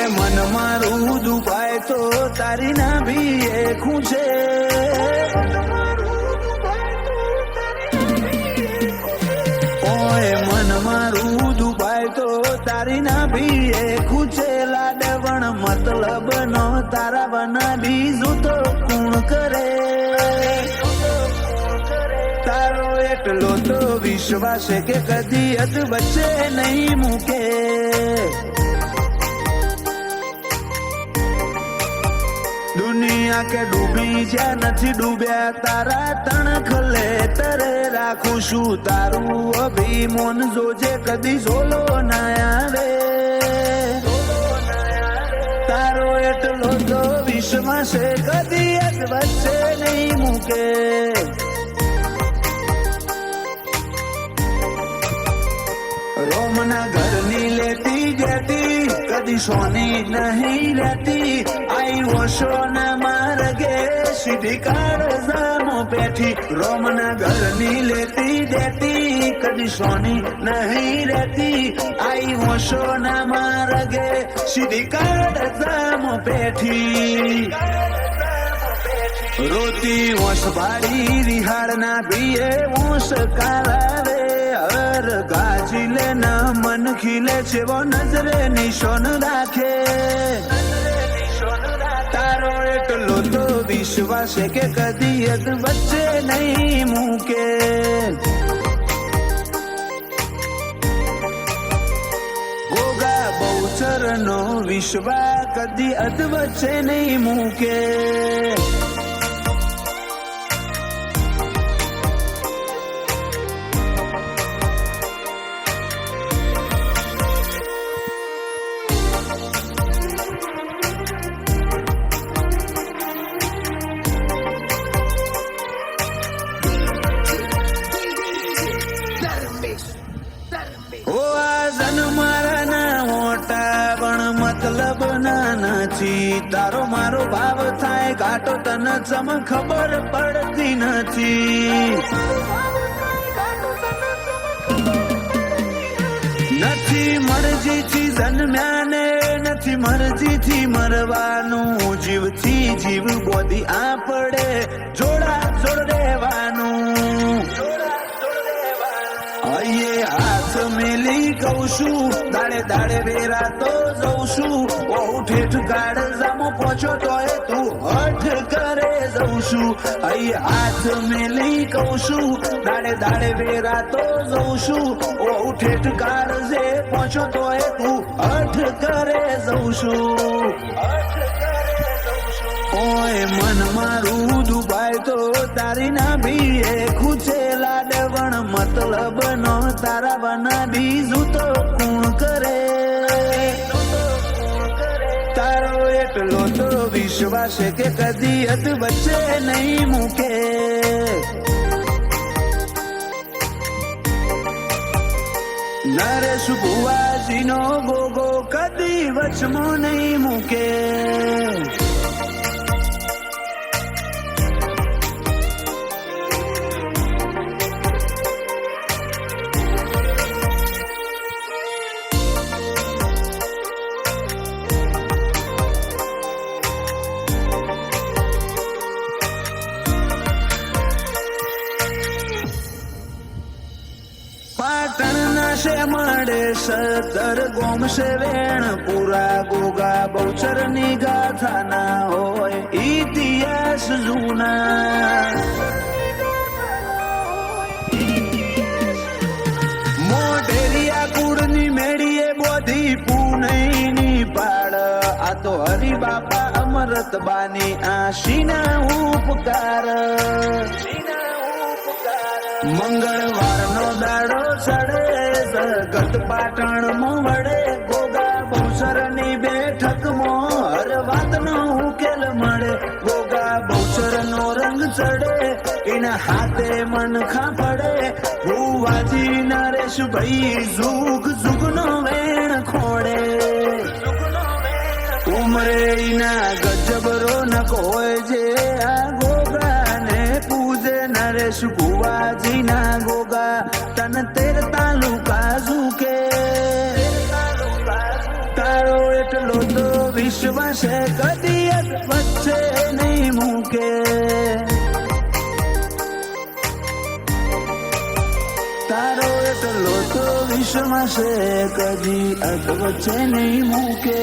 મન મારું દુભાય તો તારી ના ભી એ ખૂંચે ઓય મન મારું દુભાય તો તારી ના ભી એ ખૂંચે લાડવણ મતલબ નો તારા બના બીજું તો કોણ કરે તારો એટલો તો વિશ્વાસ કે કદી અદ વચ્ચે નહીં મૂકે દુનિયા કે ડૂબી જ્યાં નથી ડૂબ્યા તારા તણખલે તરે રાખું છું તારું અભિમોન જોજે કદી ઝોલો ના આવે તારો એટલો તો વિશ્વાસ કદી એક વચ્ચે નહીં મૂકે રોમના ઘરની લેતી જતી કદી સોની નહીં રહેતી आई वोशो न मार्गे सीधी काळजामो पेठी रोमना घरनी लेती देती कदी सोनी नहीं रहती आई वोशो न मार्गे सीधी काळजामो पेठी रोती वोश भाड़ी रिहाड़ ना बीए वोश कालावे हर गाजिले न मन खिले छे वो नजरे निशान राखे तारो એટલો તો વિશ્વાસ કે કદી અદ વચ્ચે નહીં મૂકે ગોગા બહુચર નો વિશ્વાસ કદી અદ વચ્ચે નહીં મૂકે મતલબ ના નથી તારો મારો ભાવ થાય ઘાટો તને ચમ ખબર પડતી નથી નથી મરજીથી જન્મ્યા ને નથી મરજીથી મરવાનું જીવથી જીવ બોધી આપડે જોડા જોડ રહેવાનું અયે હાથ મેલી કહું છું દાડે દાડે વેરા તો જઉં છું બહુ ઠેઠ ગાડ જામો પહોંચો તોય તું હઠ કરે જઉં છું અયે હાથ મેલી કહું છું દાડે દાડે વેરા તો જઉં છું બહુ ઠેઠ ગાડ જે પહોંચો તોય તું હઠ કરે જઉં છું ઓય મન મારું દુભાય તો તારી ના ભી એ ખૂચે લાડવણ મતલબ નો તારા બના બીજું તો કોણ કરે તારો એટલો તો વિશ્વાસ કે કદી અદ વચ્ચે નહીં મૂકે નરેશ ભુવાજી નો ગોગો કદી વચમો નહીં મૂકે મળે સતર ગોમ સે વેણ પૂરા ગોગા બહુચર ની ગાથા ના હોય ઇતિહાસ જૂના મોઢેરિયા કુળ ની મેળીએ બોધી પૂનઈ ની પાડ આ તો હરિ બાપા અમરત બાની આશીના ઉપકાર મંગળવાર નો દાડો ચડે જગત પાટણ માં વડે ગોગા બહુચર ની બેઠક માં હર વાત નો ઉકેલ મળે ગોગા બહુચર નો રંગ ચડે એના હાથે મન ખા પડે કુવાજી નરેશ ભાઈ જુગ જુગનો વેણ ખોડે ઉમરે ઈના ગજબ રોનક હોય છે આ ગોગાને પૂજે નરેશ કુવાજી ના ગોગા તન તેર તાલુકા ઝૂકે તારો એટલો તો વિશ્વાસ કદી વચ્ચે નહીં મૂકે તારો એટલો તો વિશ્વાસ કદી વચ્ચે નહીં મૂકે